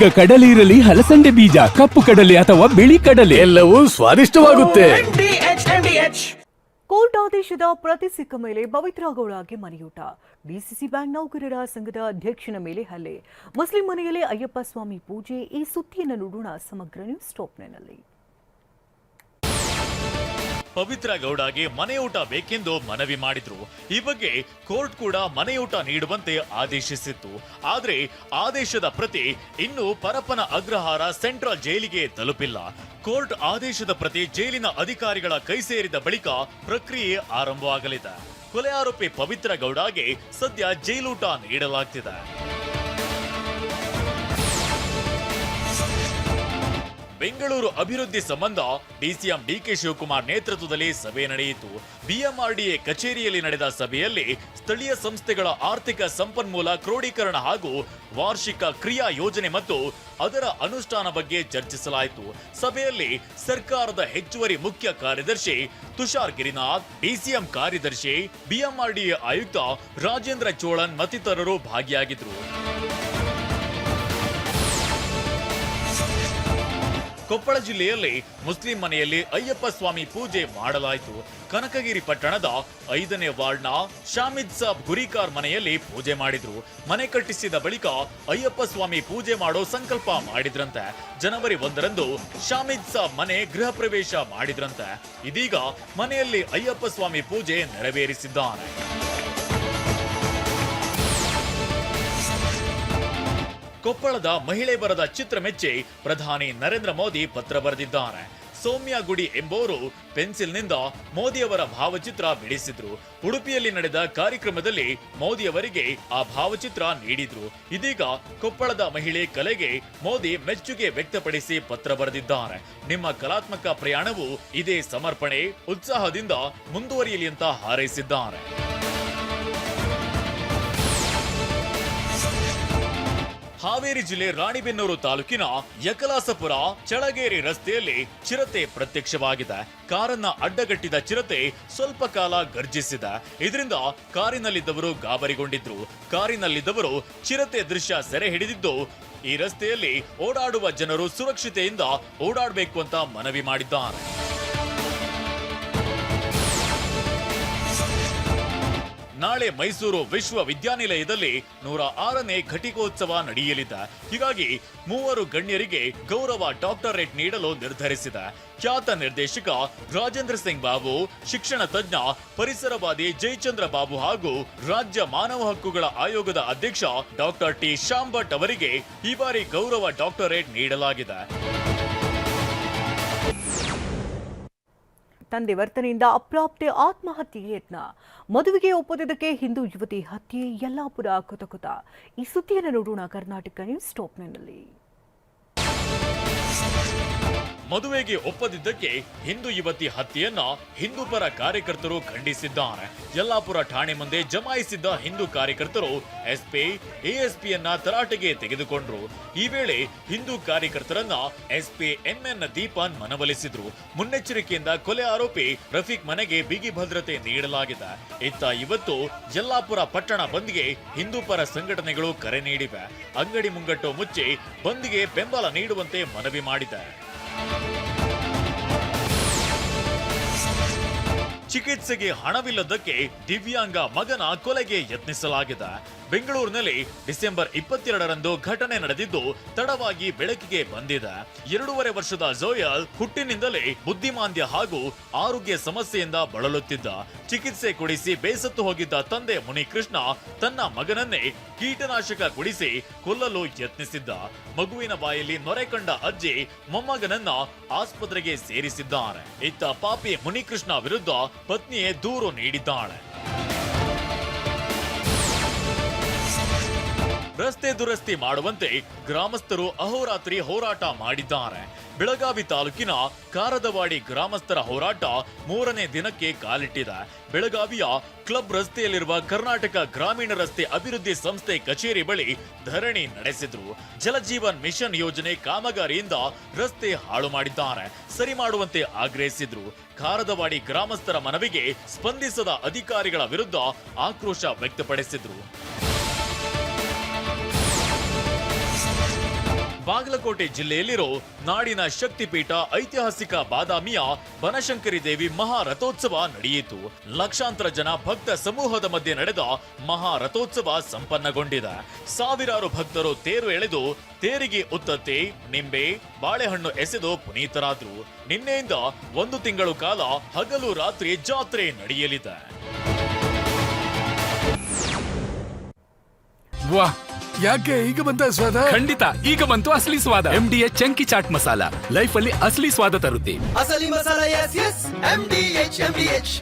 ಈಗ ಕಡಲೆ ಇರಲಿ, ಹಲಸಂಡೆ ಬೀಜ, ಕಪ್ಪು ಕಡಲೆ ಅಥವಾ ಬಿಳಿ ಕಡಲೆ, ಎಲ್ಲವೂ ಸ್ವಾದಿಷ್ಟವಾಗುತ್ತೆ. ಕೋರ್ಟ್ ಆದೇಶದ ಪ್ರತಿ ಸಿಕ್ಕ ಮೇಲೆ ಪವಿತ್ರ ಗೌಡಗೆ ಮನೆಯೂಟ. ಡಿಸಿಸಿ ಬ್ಯಾಂಕ್ ನೌಕರರ ಸಂಘದ ಅಧ್ಯಕ್ಷನ ಮೇಲೆ ಹಲ್ಲೆ. ಮುಸ್ಲಿಂ ಮನೆಯಲ್ಲಿ ಅಯ್ಯಪ್ಪ ಸ್ವಾಮಿ ಪೂಜೆ. ಈ ಸುದ್ದಿಯನ್ನು ನೋಡೋಣ ಸಮಗ್ರ ನ್ಯೂಸ್ ಟಾಪ್ನಲ್ಲಿ. ಪವಿತ್ರ ಗೌಡಗೆ ಮನೆಯೂಟ ಬೇಕೆಂದು ಮನವಿ ಮಾಡಿದ್ರು. ಈ ಬಗ್ಗೆ ಕೋರ್ಟ್ ಕೂಡ ಮನೆಯೂಟ ನೀಡುವಂತೆ ಆದೇಶಿಸಿತ್ತು. ಆದರೆ ಆದೇಶದ ಪ್ರತಿ ಇನ್ನೂ ಪರಪ್ಪನ ಅಗ್ರಹಾರ ಸೆಂಟ್ರಲ್ ಜೈಲಿಗೆ ತಲುಪಿಲ್ಲ. ಕೋರ್ಟ್ ಆದೇಶದ ಪ್ರತಿ ಜೈಲಿನ ಅಧಿಕಾರಿಗಳ ಕೈ ಸೇರಿದ ಬಳಿಕ ಪ್ರಕ್ರಿಯೆ ಆರಂಭವಾಗಲಿದೆ. ಕೊಲೆ ಆರೋಪಿ ಪವಿತ್ರ ಗೌಡಗೆ ಸದ್ಯ ಜೈಲೂಟ ನೀಡಲಾಗ್ತಿದೆ. ಬೆಂಗಳೂರು ಅಭಿವೃದ್ಧಿ ಸಂಬಂಧ ಡಿಸಿಎಂ ಡಿಕೆ ಶಿವಕುಮಾರ್ ನೇತೃತ್ವದಲ್ಲಿ ಸಭೆ ನಡೆಯಿತು. ಬಿಎಂಆರ್ಡಿಎ ಕಚೇರಿಯಲ್ಲಿ ನಡೆದ ಸಭೆಯಲ್ಲಿ ಸ್ಥಳೀಯ ಸಂಸ್ಥೆಗಳ ಆರ್ಥಿಕ ಸಂಪನ್ಮೂಲ ಕ್ರೋಢೀಕರಣ ಹಾಗೂ ವಾರ್ಷಿಕ ಕ್ರಿಯಾ ಯೋಜನೆ ಮತ್ತು ಅದರ ಅನುಷ್ಠಾನ ಬಗ್ಗೆ ಚರ್ಚಿಸಲಾಯಿತು. ಸಭೆಯಲ್ಲಿ ಸರ್ಕಾರದ ಹೆಚ್ಚುವರಿ ಮುಖ್ಯ ಕಾರ್ಯದರ್ಶಿ ತುಷಾರ್ ಗಿರಿನಾಥ್, ಡಿಸಿಎಂ ಕಾರ್ಯದರ್ಶಿ, ಬಿಎಂಆರ್ಡಿಎ ಆಯುಕ್ತ ರಾಜೇಂದ್ರ ಚೋಳನ್ ಮತ್ತಿತರರು ಭಾಗಿಯಾಗಿದ್ದರು. ಕೊಪ್ಪಳ ಜಿಲ್ಲೆಯಲ್ಲಿ ಮುಸ್ಲಿಂ ಮನೆಯಲ್ಲಿ ಅಯ್ಯಪ್ಪ ಸ್ವಾಮಿ ಪೂಜೆ ಮಾಡಲಾಯಿತು. ಕನಕಗಿರಿ ಪಟ್ಟಣದ 5ನೇ ವಾರ್ಡ್ನ ಶಾಮಿದ್ ಸಾಬ್ ಗುರಿಕಾರ್ ಮನೆಯಲ್ಲಿ ಪೂಜೆ ಮಾಡಿದ್ರು. ಮನೆ ಕಟ್ಟಿಸಿದ ಬಳಿಕ ಅಯ್ಯಪ್ಪ ಸ್ವಾಮಿ ಪೂಜೆ ಮಾಡೋ ಸಂಕಲ್ಪ ಮಾಡಿದ್ರಂತೆ. ಜನವರಿ 1ರಂದು ಶಾಮಿದ್ ಸಾಬ್ ಮನೆ ಗೃಹ ಪ್ರವೇಶ ಮಾಡಿದ್ರಂತೆ. ಇದೀಗ ಮನೆಯಲ್ಲಿ ಅಯ್ಯಪ್ಪ ಸ್ವಾಮಿ ಪೂಜೆ ನೆರವೇರಿಸಿದ್ದಾರೆ. ಕೊಪ್ಪಳದ ಮಹಿಳೆ ಬರದ ಚಿತ್ರ ಮೆಚ್ಚಿ ಪ್ರಧಾನಿ ನರೇಂದ್ರ ಮೋದಿ ಪತ್ರ ಬರೆದಿದ್ದಾರೆ. ಸೌಮ್ಯ ಗುಡಿ ಎಂಬುವರು ಪೆನ್ಸಿಲ್ನಿಂದ ಮೋದಿಯವರ ಭಾವಚಿತ್ರ ಬಿಡಿಸಿದ್ರು. ಉಡುಪಿಯಲ್ಲಿ ನಡೆದ ಕಾರ್ಯಕ್ರಮದಲ್ಲಿ ಮೋದಿಯವರಿಗೆ ಆ ಭಾವಚಿತ್ರ ನೀಡಿದ್ರು. ಇದೀಗ ಕೊಪ್ಪಳದ ಮಹಿಳೆ ಕಲೆಗೆ ಮೋದಿ ಮೆಚ್ಚುಗೆ ವ್ಯಕ್ತಪಡಿಸಿ ಪತ್ರ ಬರೆದಿದ್ದಾರೆ. ನಿಮ್ಮ ಕಲಾತ್ಮಕ ಪ್ರಯಾಣವು ಇದೇ ಸಮರ್ಪಣೆ, ಉತ್ಸಾಹದಿಂದ ಮುಂದುವರಿಯಲಿ ಅಂತ ಹಾರೈಸಿದ್ದಾರೆ. ಹಾವೇರಿ ಜಿಲ್ಲೆ ರಾಣಿಬೆನ್ನೂರು ತಾಲೂಕಿನ ಯಕಲಾಸಪುರ ಚಳಗೇರಿ ರಸ್ತೆಯಲ್ಲಿ ಚಿರತೆ ಪ್ರತ್ಯಕ್ಷವಾಗಿದೆ. ಕಾರನ್ನ ಅಡ್ಡಗಟ್ಟಿದ ಚಿರತೆ ಸ್ವಲ್ಪ ಕಾಲ ಗರ್ಜಿಸಿದೆ. ಇದರಿಂದ ಕಾರಿನಲ್ಲಿದ್ದವರು ಗಾಬರಿಗೊಂಡಿದ್ರು. ಕಾರಿನಲ್ಲಿದ್ದವರು ಚಿರತೆ ದೃಶ್ಯ ಸೆರೆ ಹಿಡಿದಿದ್ದು ಈ ರಸ್ತೆಯಲ್ಲಿ ಓಡಾಡುವ ಜನರು ಸುರಕ್ಷತೆಯಿಂದ ಓಡಾಡಬೇಕು ಅಂತ ಮನವಿ ಮಾಡಿದ್ದಾರೆ. ನಾಳೆ ಮೈಸೂರು ವಿಶ್ವವಿದ್ಯಾನಿಲಯದಲ್ಲಿ 106ನೇ ಘಟಿಕೋತ್ಸವ ನಡೆಯಲಿದೆ. ಹೀಗಾಗಿ 3 ಗಣ್ಯರಿಗೆ ಗೌರವ ಡಾಕ್ಟರೇಟ್ ನೀಡಲು ನಿರ್ಧರಿಸಿದೆ. ಖ್ಯಾತ ನಿರ್ದೇಶಕ ರಾಜೇಂದ್ರ ಸಿಂಗ್ ಬಾಬು, ಶಿಕ್ಷಣ ತಜ್ಞ ಪರಿಸರವಾದಿ ಜಯಚಂದ್ರ ಬಾಬು ಹಾಗೂ ರಾಜ್ಯ ಮಾನವ ಹಕ್ಕುಗಳ ಆಯೋಗದ ಅಧ್ಯಕ್ಷ ಡಾಕ್ಟರ್ ಟಿ ಶಾಂಭಟ್ ಅವರಿಗೆ ಈ ಬಾರಿ ಗೌರವ ಡಾಕ್ಟರೇಟ್ ನೀಡಲಾಗಿದೆ. ತಂದೆ ವರ್ತನೆಯಿಂದ ಅಪ್ರಾಪ್ತೆ ಆತ್ಮಹತ್ಯೆಗೆ ಯತ್ನ. ಮದುವೆಗೆ ಒಪ್ಪದಿದ್ದಕ್ಕೆ ಹಿಂದೂ ಯುವತಿ ಹತ್ಯೆ. ಯಲ್ಲಾಪುರ ಕುತಕುತ. ಈ ಸುದ್ದಿಯನ್ನು ನೋಡೋಣ ಕರ್ನಾಟಕ ನ್ಯೂಸ್ ಟಾಪ್ನಲ್ಲಿ. ಮದುವೆಗೆ ಒಪ್ಪದಿದ್ದಕ್ಕೆ ಹಿಂದೂ ಯುವತಿ ಹತ್ಯೆಯನ್ನ ಹಿಂದೂ ಪರ ಕಾರ್ಯಕರ್ತರು ಖಂಡಿಸಿದ್ದಾರೆ. ಯಲ್ಲಾಪುರ ಠಾಣೆ ಮುಂದೆ ಜಮಾಯಿಸಿದ್ದ ಹಿಂದೂ ಕಾರ್ಯಕರ್ತರು ಎಸ್ಪಿ, ಎಎಸ್ಪಿಯನ್ನ ತರಾಟೆಗೆ ತೆಗೆದುಕೊಂಡ್ರು. ಈ ವೇಳೆ ಹಿಂದೂ ಕಾರ್ಯಕರ್ತರನ್ನ ಎಸ್ಪಿ ಎಂಎನ್ ದೀಪನ್ ಮನವೊಲಿಸಿದ್ರು. ಮುನ್ನೆಚ್ಚರಿಕೆಯಿಂದ ಕೊಲೆ ಆರೋಪಿ ರಫೀಕ್ ಮನೆಗೆ ಬಿಗಿ ಭದ್ರತೆ ನೀಡಲಾಗಿದೆ. ಇತ್ತ ಇವತ್ತು ಯಲ್ಲಾಪುರ ಪಟ್ಟಣ ಬಂದ್ಗೆ ಹಿಂದೂ ಪರ ಸಂಘಟನೆಗಳು ಕರೆ ನೀಡಿವೆ. ಅಂಗಡಿ ಮುಂಗಟ್ಟು ಮುಚ್ಚಿ ಬಂದ್ಗೆ ಬೆಂಬಲ ನೀಡುವಂತೆ ಮನವಿ ಮಾಡಿದೆ. ಚಿಕಿತ್ಸೆಗೆ ಹಣವಿಲ್ಲದಕ್ಕೆ ದಿವ್ಯಾಂಗ ಮಗನ ಕೊಲೆಗೆ ಯತ್ನಿಸಲಾಗಿದೆ. ಬೆಂಗಳೂರಿನಲ್ಲಿ ಡಿಸೆಂಬರ್ 22ರಂದು ಘಟನೆ ನಡೆದಿದ್ದು ತಡವಾಗಿ ಬೆಳಕಿಗೆ ಬಂದಿದೆ. 2.5 ವರ್ಷದ ಜೋಯಲ್ ಹುಟ್ಟಿನಿಂದಲೇ ಬುದ್ಧಿಮಾಂದ್ಯ ಹಾಗೂ ಆರೋಗ್ಯ ಸಮಸ್ಯೆಯಿಂದ ಬಳಲುತ್ತಿದ್ದ. ಚಿಕಿತ್ಸೆ ಕೊಡಿಸಿ ಬೇಸತ್ತು ಹೋಗಿದ್ದ ತಂದೆ ಮುನಿಕೃಷ್ಣ ತನ್ನ ಮಗನನ್ನೇ ಕೀಟನಾಶಕ ಕುಡಿಸಿ ಕೊಲ್ಲಲು ಯತ್ನಿಸಿದ್ದ. ಮಗುವಿನ ಬಾಯಲ್ಲಿ ನೊರೆ ಕಂಡ ಅಜ್ಜಿ ಮೊಮ್ಮಗನನ್ನ ಆಸ್ಪತ್ರೆಗೆ ಸೇರಿಸಿದ್ದಾರೆ. ಇತ್ತ ಪಾಪಿ ಮುನಿಕೃಷ್ಣ ವಿರುದ್ಧ ಪತ್ನಿಯೇ ದೂರು ನೀಡಿದ್ದಾಳೆ. ರಸ್ತೆ ದುರಸ್ತಿ ಮಾಡುವಂತೆ ಗ್ರಾಮಸ್ಥರು ಅಹೋರಾತ್ರಿ ಹೋರಾಟ ಮಾಡಿದ್ದಾರೆ. ಬೆಳಗಾವಿ ತಾಲೂಕಿನ ಕಾರದವಾಡಿ ಗ್ರಾಮಸ್ಥರ ಹೋರಾಟ 3ನೇ ದಿನಕ್ಕೆ ಕಾಲಿಟ್ಟಿದೆ. ಬೆಳಗಾವಿಯ ಕ್ಲಬ್ ರಸ್ತೆಯಲ್ಲಿರುವ ಕರ್ನಾಟಕ ಗ್ರಾಮೀಣ ರಸ್ತೆ ಅಭಿವೃದ್ಧಿ ಸಂಸ್ಥೆ ಕಚೇರಿ ಬಳಿ ಧರಣಿ ನಡೆಸಿದ್ರು. ಜಲಜೀವನ್ ಮಿಷನ್ ಯೋಜನೆ ಕಾಮಗಾರಿಯಿಂದ ರಸ್ತೆ ಹಾಳು ಮಾಡಿದ್ದಾರೆ, ಸರಿ ಮಾಡುವಂತೆ ಆಗ್ರಹಿಸಿದ್ರು. ಕಾರದವಾಡಿ ಗ್ರಾಮಸ್ಥರ ಮನವಿಗೆ ಸ್ಪಂದಿಸದ ಅಧಿಕಾರಿಗಳ ವಿರುದ್ಧ ಆಕ್ರೋಶ ವ್ಯಕ್ತಪಡಿಸಿದ್ರು. ಬಾಗಲಕೋಟೆ ಜಿಲ್ಲೆಯಲ್ಲಿರೋ ನಾಡಿನ ಶಕ್ತಿಪೀಠ ಐತಿಹಾಸಿಕ ಬಾದಾಮಿಯ ಬನಶಂಕರಿ ದೇವಿ ಮಹಾರಥೋತ್ಸವ ನಡೆಯಿತು. ಲಕ್ಷಾಂತರ ಜನ ಭಕ್ತ ಸಮೂಹದ ಮಧ್ಯೆ ನಡೆದ ಮಹಾರಥೋತ್ಸವ ಸಂಪನ್ನಗೊಂಡಿದೆ. ಸಾವಿರಾರು ಭಕ್ತರು ತೇರು ಎಳೆದು ತೇರಿಗೆ ಉತ್ತತ್ತೆ, ನಿಂಬೆ, ಬಾಳೆಹಣ್ಣು ಎಸೆದು ಪುನೀತರಾದ್ರು. ನಿನ್ನೆಯಿಂದ 1 ತಿಂಗಳು ಕಾಲ ಹಗಲು ರಾತ್ರಿ ಜಾತ್ರೆ ನಡೆಯಲಿದೆ. ವಾಹ್, ಯಾಕೆ ಈಗ ಬಂತ ಸ್ವಾದ? ಖಂಡಿತ ಈಗ ಬಂತು ಅಸಲಿ ಸ್ವಾದ. MDH chunky chaat masala life ಅಲ್ಲಿ ಅಸಲಿ ಸ್ವಾದ ತರುತ್ತೆ. ಅಸಲಿ ಮಸಾಲ, ಎಸ್ ಎಸ್ MDH